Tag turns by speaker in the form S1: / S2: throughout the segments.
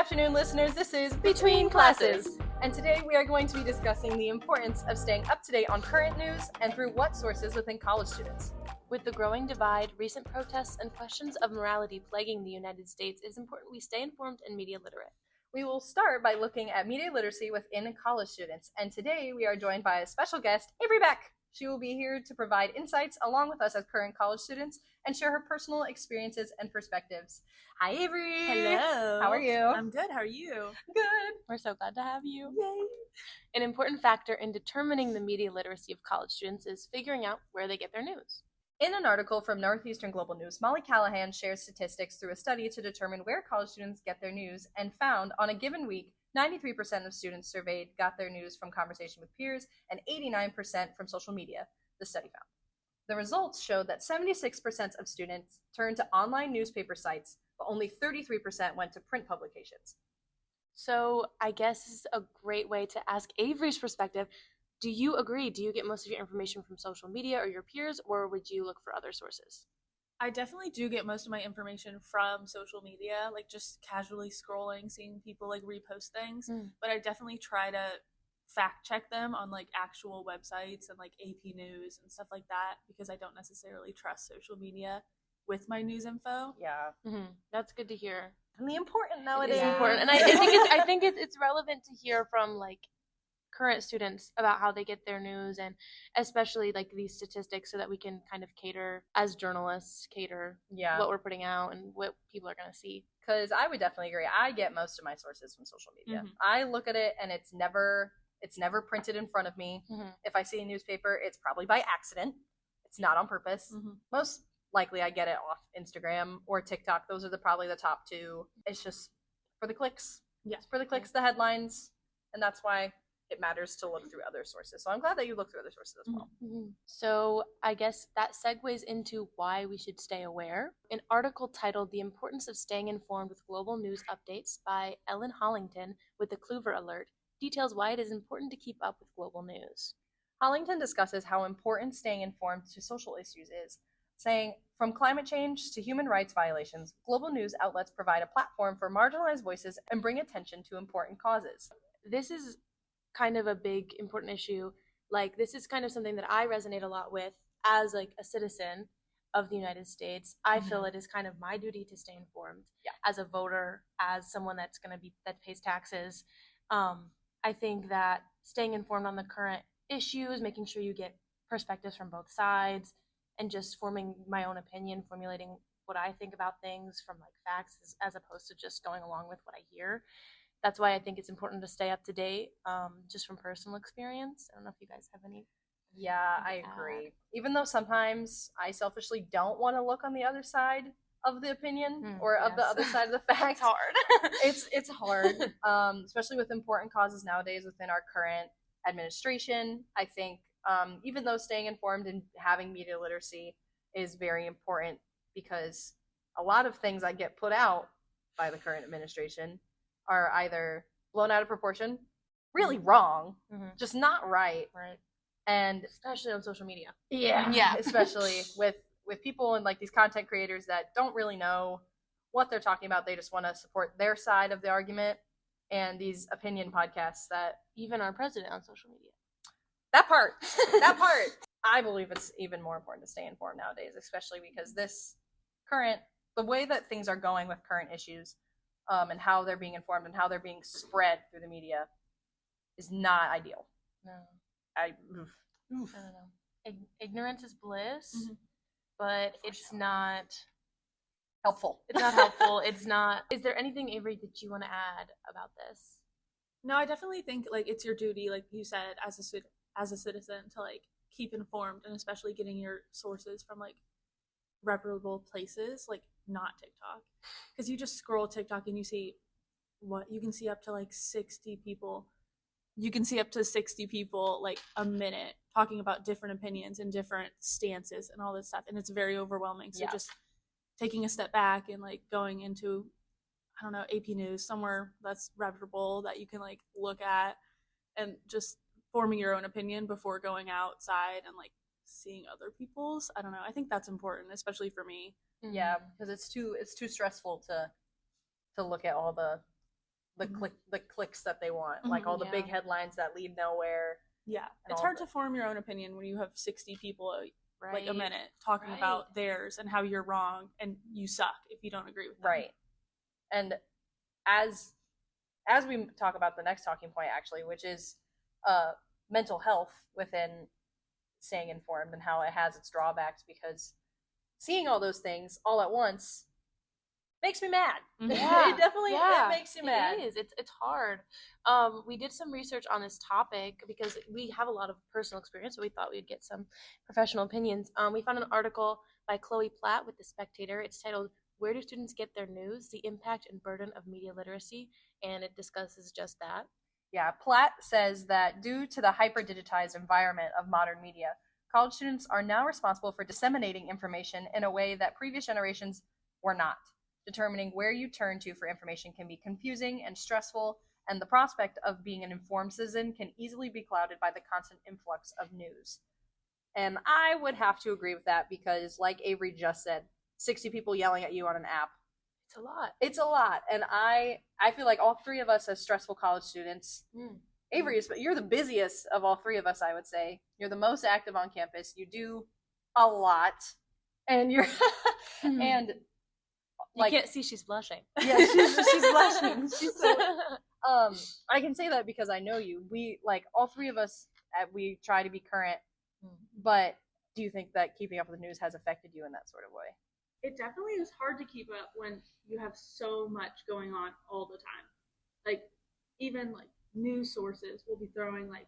S1: afternoon, listeners. This is Between Classes. And today we are going to be discussing the importance of staying up to date on current news and through what sources within college students.
S2: With the growing divide, recent protests, and questions of morality plaguing the United States, it is important we stay informed and media literate.
S1: We will start by looking at media literacy within college students. And today we are joined by a special guest, Avery Beck. She will be here to provide insights along with us as current college students and share her personal experiences and perspectives. Hi, Avery.
S3: Hello.
S1: How are you?
S3: I'm good. How are you?
S1: Good.
S2: We're so glad to have you.
S3: Yay.
S2: An important factor in determining the media literacy of college students is figuring out where they get their news.
S1: In an article from Northeastern Global News, Molly Callahan shares statistics through a study to determine where college students get their news and found on a given week, 93% of students surveyed got their news from conversation with peers and 89% from social media, the study found. The results showed that 76% of students turned to online newspaper sites, but only 33% went to print publications.
S2: So I guess this is a great way to ask Avery's perspective. Do you agree? Do you get most of your information from social media or your peers, or would you look for other sources?
S3: I definitely do get most of my information from social media, like just casually scrolling, seeing people like repost things. But I definitely try to fact check them on like actual websites and like AP News and stuff like that, because I don't necessarily trust social media with my news info.
S1: Yeah.
S2: That's good to hear.
S1: And the important nowadays.
S2: It is important. And I think it's relevant to hear from like current students about how they get their news, and especially like these statistics, so that we can kind of cater as journalists, what we're putting out and what people are going to see.
S1: Because I would definitely agree. I get most of my sources from social media. I look at it and it's never printed in front of me. If I see a newspaper, it's probably by accident. It's not on purpose. Most likely I get it off Instagram or TikTok. Those are probably the top two. It's just for the clicks.
S3: Yes.
S1: For the clicks, the headlines, and that's why it matters to look through other sources. So I'm glad that you look through other sources as well.
S2: So I guess that segues into why we should stay aware. An article titled "The Importance of Staying Informed with Global News Updates" by Ellen Hollington with the Kluver Alert details why it is important to keep up with global news.
S1: Hollington discusses how important staying informed to social issues is, saying, from climate change to human rights violations, global news outlets provide a platform for marginalized voices and bring attention to important causes.
S2: This is kind of a big, important issue. Like, this is kind of something that I resonate a lot with as like a citizen of the United States. I feel it is kind of my duty to stay informed as a voter, as someone that pays taxes. I think that staying informed on the current issues, making sure you get perspectives from both sides, and just forming my own opinion, formulating what I think about things from like facts as opposed to just going along with what I hear. That's why I think it's important to stay up to date, just from personal experience. I don't know if you guys have any.
S1: Yeah, I agree. Even though sometimes I selfishly don't want to look on the other side of the opinion or of the other side of the fact.
S2: It's hard.
S1: It's hard, especially with important causes nowadays within our current administration. I think even though staying informed and having media literacy is very important, because a lot of things that get put out by the current administration are either blown out of proportion, really wrong, just not right. And
S2: especially on social media.
S1: Yeah. Especially with people and like these content creators that don't really know what they're talking about. They just want to support their side of the argument, and these opinion podcasts that
S2: even our president on social media.
S1: That part. I believe it's even more important to stay informed nowadays, especially because the way that things are going with current issues, and how they're being informed and how they're being spread through the media is not ideal.
S2: No.
S1: I
S2: don't know. Ignorance is bliss, but it's not
S1: helpful.
S2: It's not helpful. It's not. Is there anything, Avery, that you want to add about this?
S3: No, I definitely think like it's your duty, like you said, as a citizen, to like keep informed, and especially getting your sources from like reputable places, like not TikTok, because you just scroll TikTok and you see you can see up to like 60 people. You can see up to 60 people like a minute talking about different opinions and different stances and all this stuff, and it's very overwhelming. So just taking a step back and like going into, I don't know, AP News, somewhere that's reputable that you can like look at, and just forming your own opinion before going outside and like seeing other people's. I don't know. I think that's important, especially for me.
S1: Yeah, because it's too stressful to look at all the the clicks that they want, like all the big headlines that lead nowhere.
S3: Yeah, it's hard to form your own opinion when you have 60 people like a minute talking about theirs and how you're wrong and you suck if you don't agree with them.
S1: Right. And as we talk about the next talking point, actually, which is mental health within staying informed and how it has its drawbacks, because seeing all those things all at once makes me mad.
S2: Yeah.
S1: It definitely it makes you mad.
S2: It is. It's hard. We did some research on this topic because we have a lot of personal experience, so we thought we'd get some professional opinions. We found an article by Chloe Platt with The Spectator. It's titled, "Where Do Students Get Their News? The Impact and Burden of Media Literacy," and it discusses just that.
S1: Yeah, Platt says that due to the hyper-digitized environment of modern media, college students are now responsible for disseminating information in a way that previous generations were not. Determining where you turn to for information can be confusing and stressful, and the prospect of being an informed citizen can easily be clouded by the constant influx of news. And I would have to agree with that because, like Avery just said, 60 people yelling at you on an app.
S2: It's a lot.
S1: It's a lot. And I feel like all three of us as stressful college students, Avery, you're the busiest of all three of us, I would say. You're the most active on campus. You do a lot. And you're, and
S2: like, you can't see she's blushing.
S1: Yeah, she's blushing. She's so, I can say that because I know you. We, like, all three of us, we try to be current. But do you think that keeping up with the news has affected you in that sort of way?
S3: It definitely is hard to keep up when you have so much going on all the time. Like, even like news sources will be throwing like,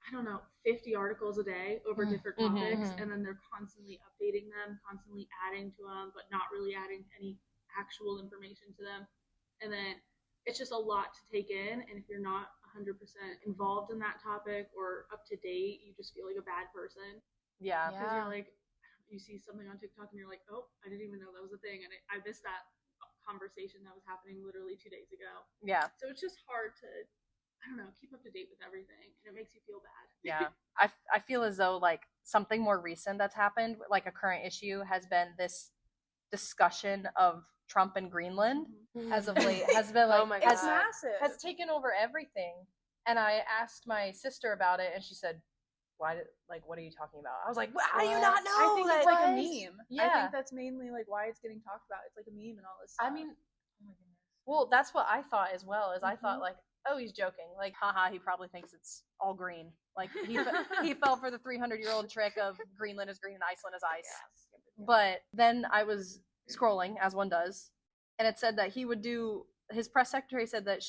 S3: I don't know, 50 articles a day over different topics, and then they're constantly updating them, constantly adding to them, but not really adding any actual information to them. And then it's just a lot to take in, and if you're not 100% involved in that topic or up to date, you just feel like a bad person.
S1: Yeah.
S3: Because you're like, you see something on TikTok and you're like, oh, I didn't even know that was a thing, and I missed that conversation that was happening literally 2 days ago.
S1: Yeah.
S3: So it's just hard to, I don't know, keep up to date with everything, and it makes you feel bad.
S1: Yeah. I feel as though like something more recent that's happened, like a current issue, has been this discussion of Trump and Greenland as of late. Has been like,
S2: oh my
S3: God.
S2: God.
S3: It's massive.
S1: Has taken over everything. And I asked my sister about it, and she said, what are you talking about? I was like, how do you not know?
S3: I think it's like a meme.
S1: Yeah.
S3: I think that's mainly like why it's getting talked about. It's like a meme and all this stuff.
S1: I mean, oh my goodness. Well, that's what I thought as well. I thought like, oh, he's joking. Like, haha, he probably thinks it's all green. Like he fell for the 300-year-old trick of Greenland is green and Iceland is ice. Yes. But then I was scrolling, as one does, and it said that he would do. His press secretary said that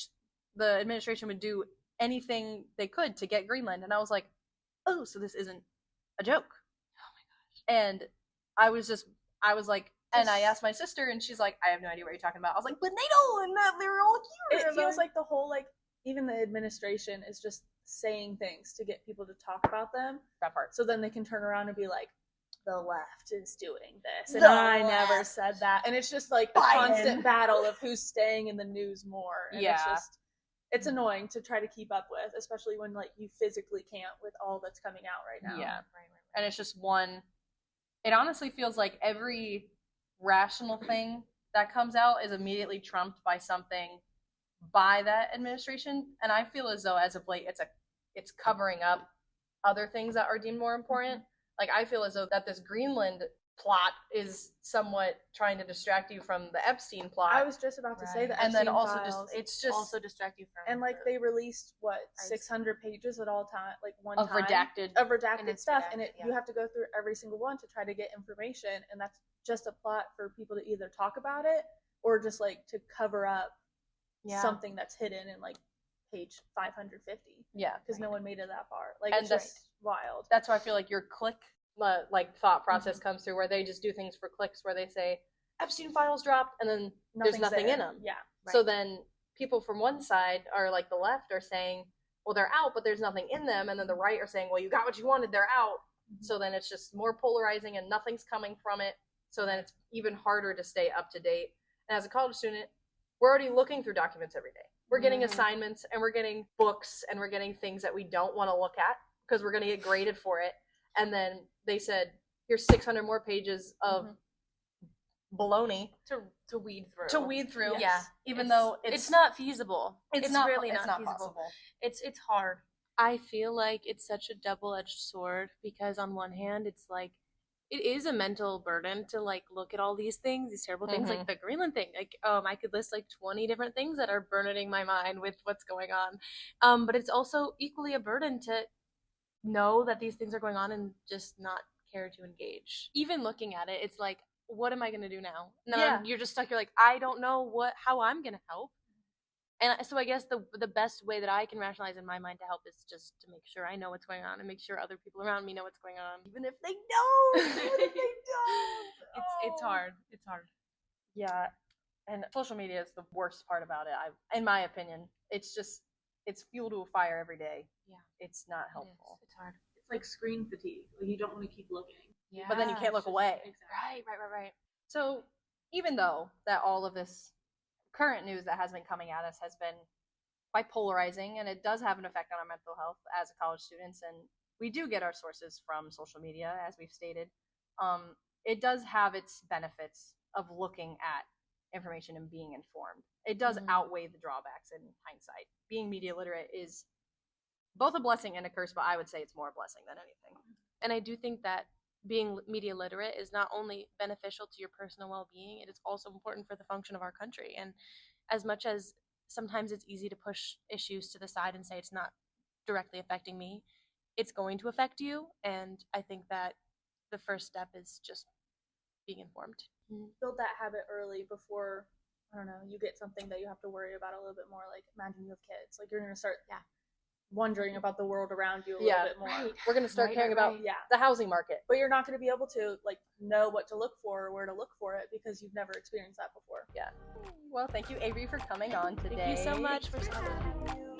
S1: the administration would do anything they could to get Greenland, and I was like, oh, so this isn't a joke. Oh my gosh. And I was like, and I asked my sister, and she's like, I have no idea what you're talking about. I was like, but they don't, and that they're all here.
S3: It feels like the whole, like, even the administration is just saying things to get people to talk about them.
S1: That part.
S3: So then they can turn around and be like, the left is doing this, and I never said that. And it's just like a constant battle of who's staying in the news more. And it's annoying to try to keep up with, especially when like you physically can't with all that's coming out right now.
S1: Yeah. Right. And it's just it honestly feels like every rational thing that comes out is immediately trumped by something by that administration. And I feel as though as of late it's covering up other things that are deemed more important. Like I feel as though that this Greenland plot is somewhat trying to distract you from the Epstein plot.
S3: I was just about to say that,
S1: and then also
S3: files
S1: just
S2: also distract you from.
S3: And like they released 600 pages at all time, like one
S1: of
S3: time
S1: redacted
S3: stuff, and you have to go through every single one to try to get information, and that's just a plot for people to either talk about it or just like to cover up something that's hidden in like page 550.
S1: Yeah,
S3: because no one made it that far. Like,
S1: and
S3: it's just wild.
S1: That's why I feel like your click like thought process comes through, where they just do things for clicks, where they say Epstein files dropped, and then there's nothing in them.
S3: Yeah.
S1: Right. So then people from one side are like the left are saying, well, they're out, but there's nothing in them, and then the right are saying, well, you got what you wanted, they're out. So then it's just more polarizing, and nothing's coming from it. So then it's even harder to stay up to date. And as a college student, we're already looking through documents every day. We're getting assignments, and we're getting books, and we're getting things that we don't want to look at because we're going to get graded for it. And then they said, here's 600 more pages of baloney
S2: to weed through.
S1: Yes.
S2: Yeah.
S1: Even though
S2: it's not feasible.
S1: It's
S2: really not feasible.
S1: possible.
S2: It's hard. I feel like it's such a double-edged sword because on one hand, it's like it is a mental burden to like look at all these things, these terrible things, like the Greenland thing. Like, I could list like 20 different things that are burdening my mind with what's going on. But it's also equally a burden to know that these things are going on and just not care to engage. Even looking at it, it's like, what am I going to do now? And then you're just stuck. You're like, I don't know how I'm going to help. And so I guess the best way that I can rationalize in my mind to help is just to make sure I know what's going on and make sure other people around me know what's going on.
S1: Even if they don't. Even if they don't.
S2: It's hard. It's hard.
S1: Yeah. And social media is the worst part about it. In my opinion, it's fuel to a fire every day.
S2: Yeah.
S1: It's not helpful.
S2: It's hard.
S3: It's like screen fatigue. Like you don't want to keep looking.
S2: Yeah.
S1: But then you can't look away.
S3: Exactly.
S2: Right.
S1: So even though that all of this current news that has been coming at us has been quite polarizing, and it does have an effect on our mental health as college students, and we do get our sources from social media, as we've stated, it does have its benefits of looking at information and being informed. It does outweigh the drawbacks in hindsight. Being media literate is both a blessing and a curse, but I would say it's more a blessing than anything.
S2: And I do think that being media literate is not only beneficial to your personal well-being, it is also important for the function of our country. And as much as sometimes it's easy to push issues to the side and say it's not directly affecting me, it's going to affect you. And I think that the first step is just being informed.
S3: Build that habit early before, I don't know, you get something that you have to worry about a little bit more. Like imagine you have kids. Like you're going to start wondering about the world around you a little bit more.
S2: Right.
S1: We're going to start caring about the housing market.
S3: But you're not going to be able to like know what to look for or where to look for it because you've never experienced that before.
S1: Yeah. Well, thank you, Avery, for coming on today.
S2: Thank you so much for stopping.